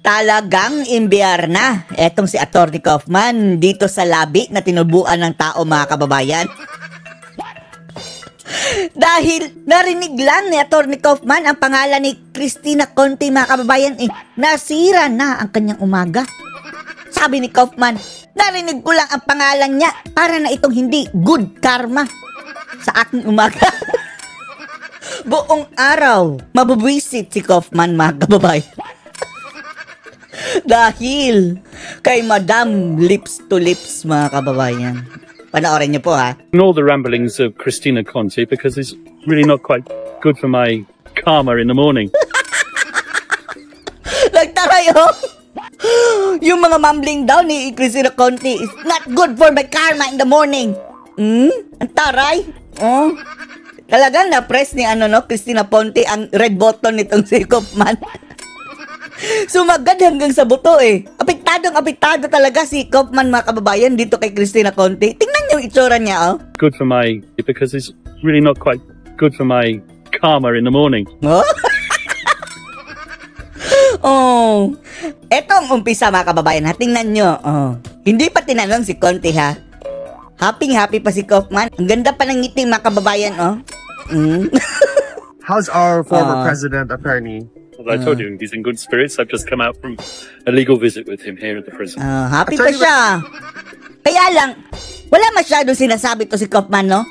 Talagang imbiyar na etong si Atty. Kaufman dito sa labi na tinubuan ng tao, mga kababayan. Dahil narinig lang ni Atty. Kaufman ang pangalan ni Cristina Conti, mga kababayan, nasira na ang kanyang umaga. Sabi ni Kaufman, narinig ko lang ang pangalan niya para na itong hindi good karma sa aking umaga. Buong araw, mabubwisit si Kaufman, mga kababayan. Dahil kay Madam Lips to Lips, mga kababayan. Panoorin niyo po, ha. Ignore the ramblings of Cristina Conti because it's really not quite good for my karma in the morning. Nagtaray, oh. Yung mga mumbling daw ni Cristina Conti is not good for my karma in the morning. Ang taray. Oh. Talagang na-press ni Cristina Conti ang red button nitong si Kaufman. Sumagad hanggang sa buto, apektado talaga si Kaufman, mga kababayan, dito kay Cristina Conti. Tingnan niyo yung itsura niya, oh. Good for my, because it's really not quite good for my karma in the morning. Oh? Oh. Eto ang umpisa, mga kababayan, ha. Tingnan niyo, oh. Hindi pa tinanong si Conti, ha. Happy pa si Kaufman. Ang ganda pa ng ngiti, mga kababayan, oh. How's our former president, attorney? Well, I told you, he's in good spirits. I've just come out from a legal visit with him here at the prison. Happy pa siya. Kaya lang, wala masyadong sinasabi to si Kaufman, no?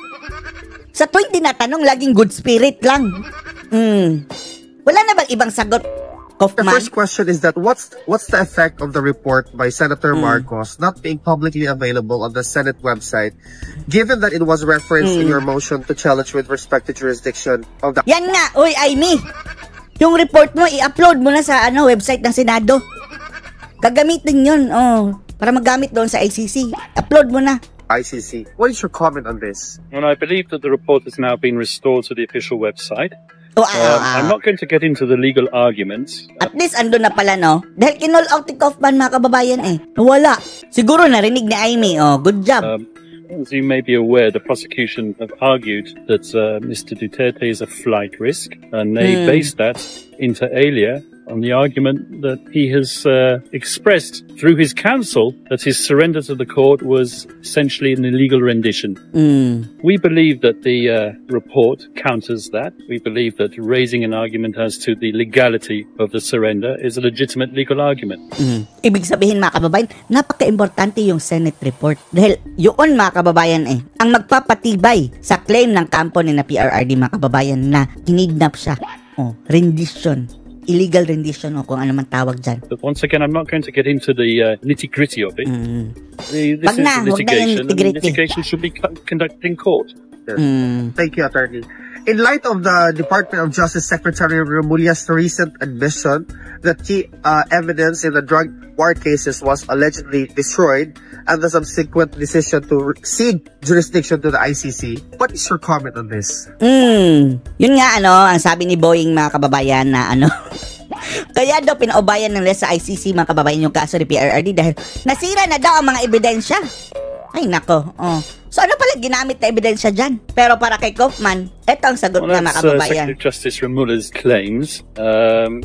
Sa tuwing tinatanong, laging good spirit lang. Wala na bang ibang sagot, Kaufman? The first question is that what's the effect of the report by Senator Marcos not being publicly available on the Senate website, given that it was referenced in your motion to challenge with respect to jurisdiction of the... Yan nga, uy, Amy! Yung report mo, i-upload mo na sa website ng Senado. Gagamitin yun, para magamit doon sa ICC. Upload mo na. ICC. What is your comment on this? Well, I believe that the report has now been restored to the official website. I'm not going to get into the legal arguments. At least ando na pala, no? Dahil kinall out ni Kaufman, mga kababayan, Wala. Siguro narinig ni Amy, good job. As you may be aware, the prosecution have argued that Mr. Duterte is a flight risk, and they based that inter alia on the argument that he has expressed through his counsel that his surrender to the court was essentially an illegal rendition. We believe that the report counters that. We believe that raising an argument as to the legality of the surrender is a legitimate legal argument. Ibig sabihin, mga kababayan, napaka-importante yung Senate report. Dahil yun, mga kababayan, ang magpapatibay sa claim ng kampo ni na PRRD, mga kababayan, na kinidnap siya. Rendition. Illegal rendition o kung ano man tawag dyan. But once again, I'm not going to get into the nitty-gritty of it. This is litigation, and litigation should be conducted in court. Yes. Thank you, attorney. In light of the Department of Justice Secretary Remulla's recent admission that key evidence in the drug war cases was allegedly destroyed and the subsequent decision to cede jurisdiction to the ICC, what is your comment on this? Yun nga, ang sabi ni Boying, mga kababayan, na kaya daw pinaubayan ng sa ICC, mga kababayan, yung kaso ni PRRD dahil nasira na daw ang mga ebidensya. Ay, nako. So, ano pala ginamit na ebidensya dyan? Pero para kay Kaufman, ito ang sagot na, mga kababayan. Secretary of Justice Remulla's claims.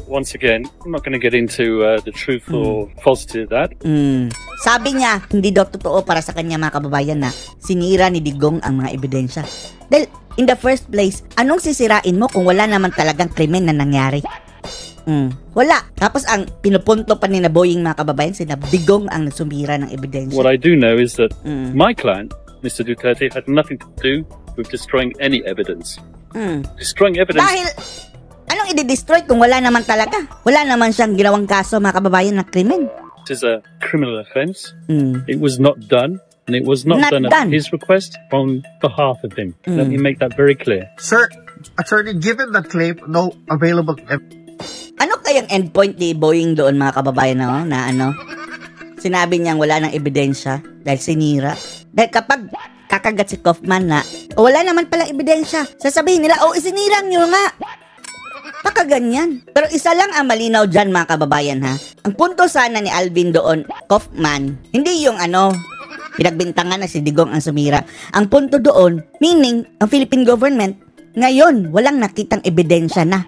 Once again, I'm not going to get into the truth or falsity of that. Sabi niya, hindi daw totoo para sa kanya, mga kababayan, na sinira ni Digong ang mga ebidensya. Dahil, in the first place, anong sisirain mo kung wala naman talagang krimen na nangyari? Wala. Tapos ang pinupunto pa ni na Boying, mga kababayan, sina Digong ang sumira ng ebidensya. What I do know is that my client, Mr. Duterte, had nothing to do with destroying any evidence. Destroying evidence... Dahil, anong i-destroy kung wala naman talaga? Wala naman siyang ginawang kaso, mga kababayan, na krimen. This is a criminal offense. It was not done. And it was not done at his request on behalf of him. Let me make that very clear. Sir, attorney, given that claim, no available... Ano kayang endpoint ni Boying doon, mga kababayan, na sinabi niyang wala ng ebidensya dahil sinira? Dahil kapag kakagat si Kaufman na wala naman palang ebidensya, sasabihin nila, isinira niyo nga. Pakaganyan. Pero isa lang ang malinaw dyan, mga kababayan, ha? Ang punto sana ni Alvin doon, Kaufman, hindi yung pinagbintangan na si Digong ang sumira. Ang punto doon, meaning, ang Philippine government, ngayon, walang nakitang ebidensya na.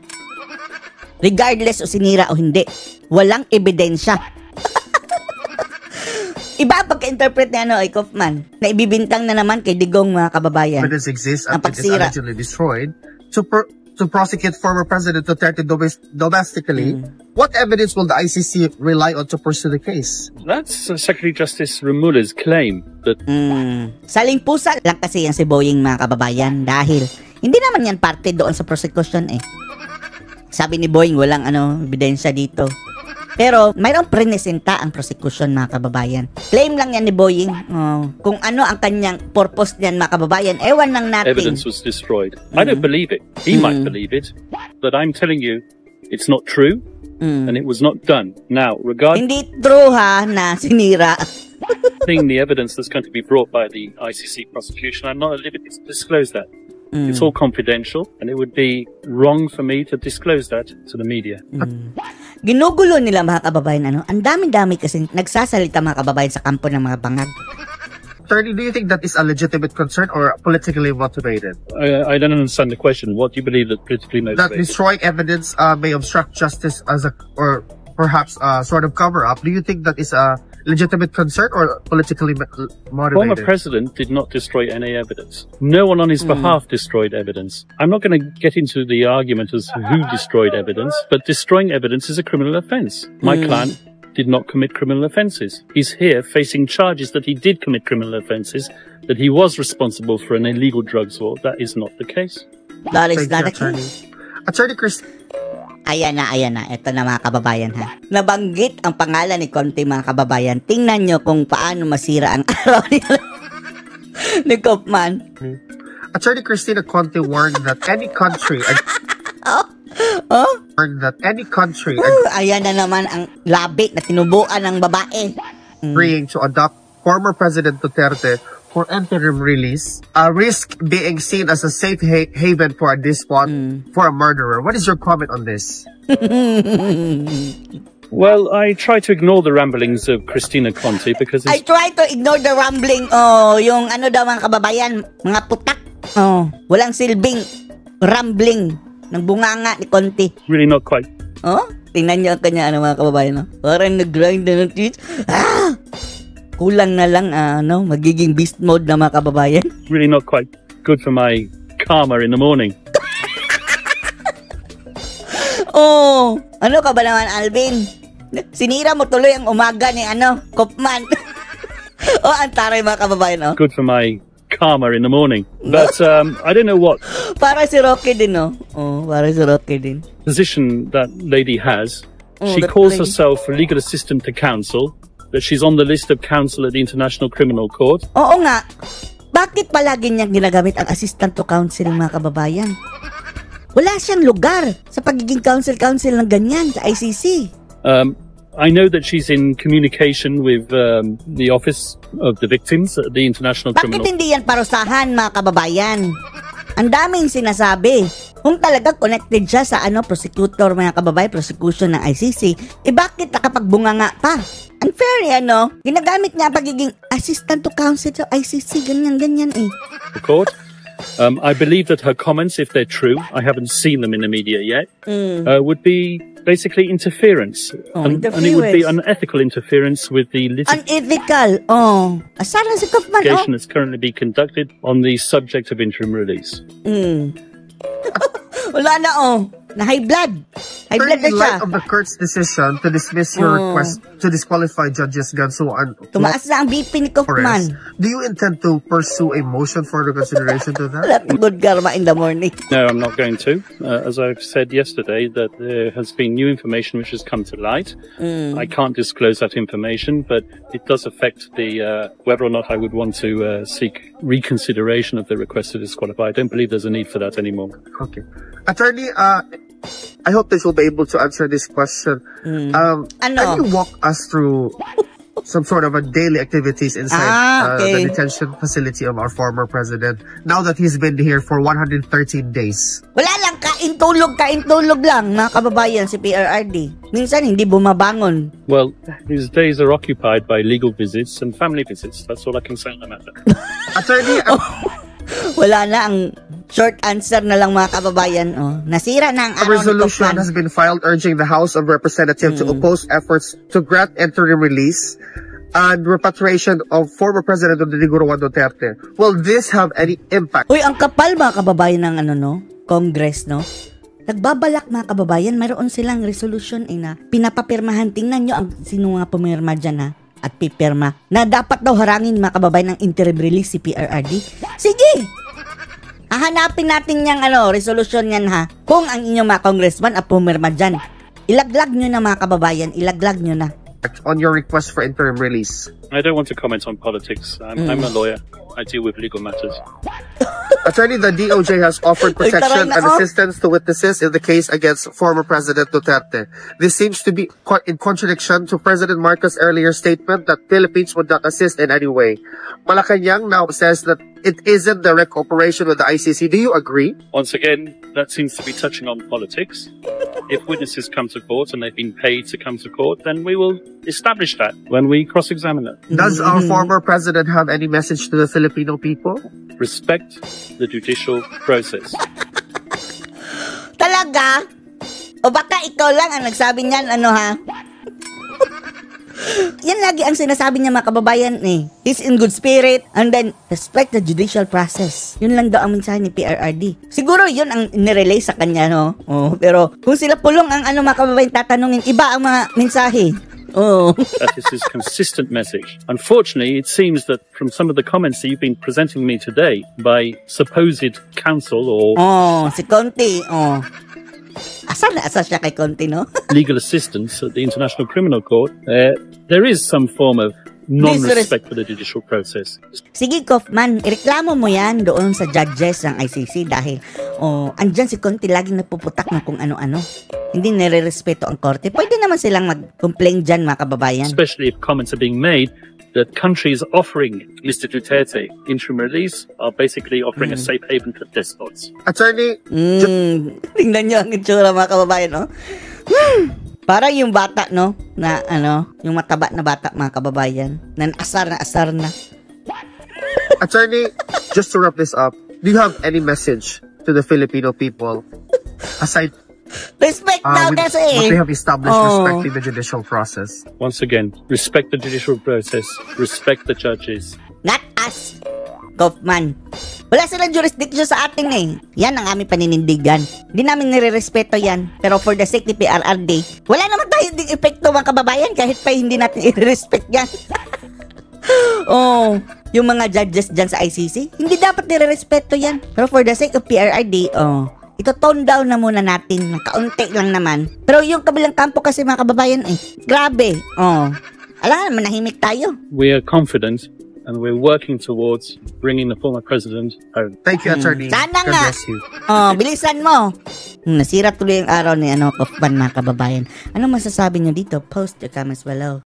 regardless o sinira o hindi. Walang ebidensya. Iba pagka-interpret ni Kaufman, na ibibintang na naman kay Digong, mga kababayan. Evidence exists ang and it is pagsira. allegedly destroyed to prosecute former President Duterte domestically. What evidence will the ICC rely on to pursue the case? That's Secretary Justice Remula's claim that Saling pusa lang kasi yan si Boying, mga kababayan, dahil hindi naman yan parte doon sa prosecution eh. Sabi ni Boying, walang ebidensya dito. Pero mayroong prenesenta ang prosecution, mga kababayan. Claim lang yan ni Boying. Kung ano ang kanyang purpose niyan, mga kababayan, ewan lang natin. evidence was destroyed. I don't believe it. He might believe it, but I'm telling you, it's not true, and it was not done. Now, regarding Hindi true ha na sinira. the evidence that's going to be brought by the ICC prosecution, I'm not at liberty to disclose that. It's all confidential, and it would be wrong for me to disclose that to the media. Ginugulo nila, mga kababayan, ang dami-dami kasi nagsasalita, mga kababayan, sa kampo ng mga bangag. Attorney, do you think that is a legitimate concern or politically motivated? I don't understand the question. What do you believe that politically That motivated? destroying evidence may obstruct justice or perhaps a sort of cover-up. Do you think that is a legitimate concern or politically Former motivated? president did not destroy any evidence. No one on his behalf destroyed evidence. I'm not going to get into the argument as to who destroyed evidence, but destroying evidence is a criminal offence. My client did not commit criminal offences. He's here facing charges that he did commit criminal offences, that he was responsible for an illegal drugs law. That is not the case. That is Thank not you, a Attorney. case. Attorney Chris, Ayan na. Ito na, mga kababayan, ha. Nabanggit ang pangalan ni Conte, mga kababayan. Tingnan nyo kung paano masira ang araw ni Kaufman. Attorney Cristina Conte warned that any country Ayan na naman ang labi na tinubuan ng babae. agreeing to adopt former President Duterte for interim release, risk being seen as a safe haven for a despot, for a murderer. What is your comment on this? Well, I try to ignore the ramblings of Christina Conte because I it's try to ignore the rambling. Yung daw, mga kababayan, mga putak. Walang silbing rambling ng bunganga ni Conte. really not quite Tingnan nyo ang kanya, mga kababayan, no? Parang nag-grind na ng teeth. Kulang na lang, magiging beast mode na, mga kababayan. really not quite good for my karma in the morning. Ano ka ba naman, Alvin? Sinira mo tuloy ang umaga ni Kaufman. Ang taray, mga kababayan, Good for my karma in the morning. But I don't know what Para si Rocky din, para si Rocky din. position that lady has. She that calls lady. herself a legal assistant to counsel, that she's on the list of counsel at the International Criminal Court. Oo nga. Bakit palagi niyang ginagamit ang assistant to counsel, mga kababayan? Wala siyang lugar sa pagiging counsel ng ganyan sa ICC. I know that she's in communication with the Office of the Victims at the International Bakit Criminal hindi yan parusahan, mga kababayan? Ang daming sinasabi. Kung talaga connected siya sa prosecutor, mga kababayan, prosecution ng ICC, bakit nakapagbunganga pa? Unfair, ginagamit niya ang pagiging assistant to counsel sa ICC, ganyan eh. Court. I believe that her comments, if they're true, I haven't seen them in the media yet, would be basically interference. And it would be unethical interference with the Unethical. Asaran si Kaufman, litigation that's currently being conducted on the subject of interim release. Wala na, na high blood. High blood na In siya. light of the court's decision to dismiss your request to disqualify Judges Ganso and Tumaas na ang BP ni Flores, Kaufman. do you intend to pursue a motion for consideration to that? Wala na good karma in the morning. No, I'm not going to. As I've said yesterday, that there has been new information which has come to light. I can't disclose that information, but it does affect the whether or not I would want to seek reconsideration of the request to disqualify. I don't believe there's a need for that anymore. Okay. Attorney, I hope this will be able to answer this question. Can you walk us through some sort of a daily activities inside okay. the detention facility of our former president now that he's been here for 113 days? Wala lang, kain-tulog lang, mga kababayan, si PRRD. Minsan hindi bumabangon. Well, his days are occupied by legal visits and family visits. That's all I can say on the matter. Attorney, Wala na ang Short answer na lang mga kababayan. Oh, nasira na ang A araw ni resolution Kaufman. has been filed urging the House of Representatives to oppose efforts to grant interim release and repatriation of former President Rodrigo Roa Duterte. Will this have any impact? Uy, ang kapal mga kababayan ng Congress, no? Nagbabalak mga kababayan, mayroon silang resolution na pinapapirmahan. Tingnan nyo ang sino nga pumirma dyan ha, at pipirma na dapat daw harangin mga kababayan ng interim release si PRRD. Sige! Hahanapin natin yung resolution yan ha. Kung ang inyong mga congressman at pumirma dyan, ilaglag nyo na mga kababayan, ilaglag nyo na. On your request for interim release? I don't want to comment on politics. I'm a lawyer. I deal with legal matters. Attorney, the DOJ has offered protection and assistance to witnesses in the case against former President Duterte. This seems to be in contradiction to President Marcos' earlier statement that Philippines would not assist in any way. Malacanang now says that it isn't direct cooperation with the ICC. Do you agree? Once again, that seems to be touching on politics. If witnesses come to court and they've been paid to come to court, then we will establish that when we cross-examine them. Does our former president have any message to the Filipino people? Respect the judicial process. Talaga? O baka ikaw lang ang nagsabi niyan, ha? Yan lagi ang sinasabi niya mga kababayan He's in good spirit and then respect the judicial process. Yun lang daw ang mensahe ni PRRD. Siguro yun ang nirelay sa kanya, no? Pero kung sila pulong ang mga kababayan tatanungin, iba ang mga mensahe. That is his consistent message. Unfortunately, it seems that from some of the comments that you've been presenting me today by supposed counsel or si Conti, Asal siya kay Conti, no? legal assistance at the International Criminal Court, there is some form of non-respect for the judicial process. Sige, Kaufman, ireklamo mo yan doon sa judges ng ICC dahil andyan si Conti laging napuputak ng kung ano-ano. Hindi nire-respeto ang korte. Pwede naman silang mag-complain dyan, mga kababayan. Especially if comments are being made that countries offering Mr. Duterte interim release are basically offering a safe haven for despots. Attorney, tingnan nyo ang itsura mga kababayan, no? Parang yung bata, no? Na yung mataba na bata mga kababayan. Na asar na. Attorney, just to wrap this up, do you have any message to the Filipino people aside respect daw kasi what they have established respecting the judicial process? Once again, respect the judicial process, respect the judges. Not us, Kaufman. Wala silang jurisdiction sa atin Yan ang aming paninindigan. Hindi namin nire-respeto yan. Pero for the sake ni PRRD, wala naman tayo ding epekto mga kababayan kahit pa hindi natin i-respect yan. Yung mga judges dyan sa ICC, hindi dapat nire-respeto yan. Pero for the sake of PRRD, ito tone down na muna natin ng kaunti lang naman. Pero yung kabilang kampo kasi mga kababayan grabe. Alam naman, nahimik tayo. We are confident and we're working towards bringing the former president home. Thank you, Attorney. Sana God nga. bless you. Bilisan mo. Nasira tuloy ang araw ni Kaufman mga kababayan. Anong masasabi niyo dito? Post your comments below.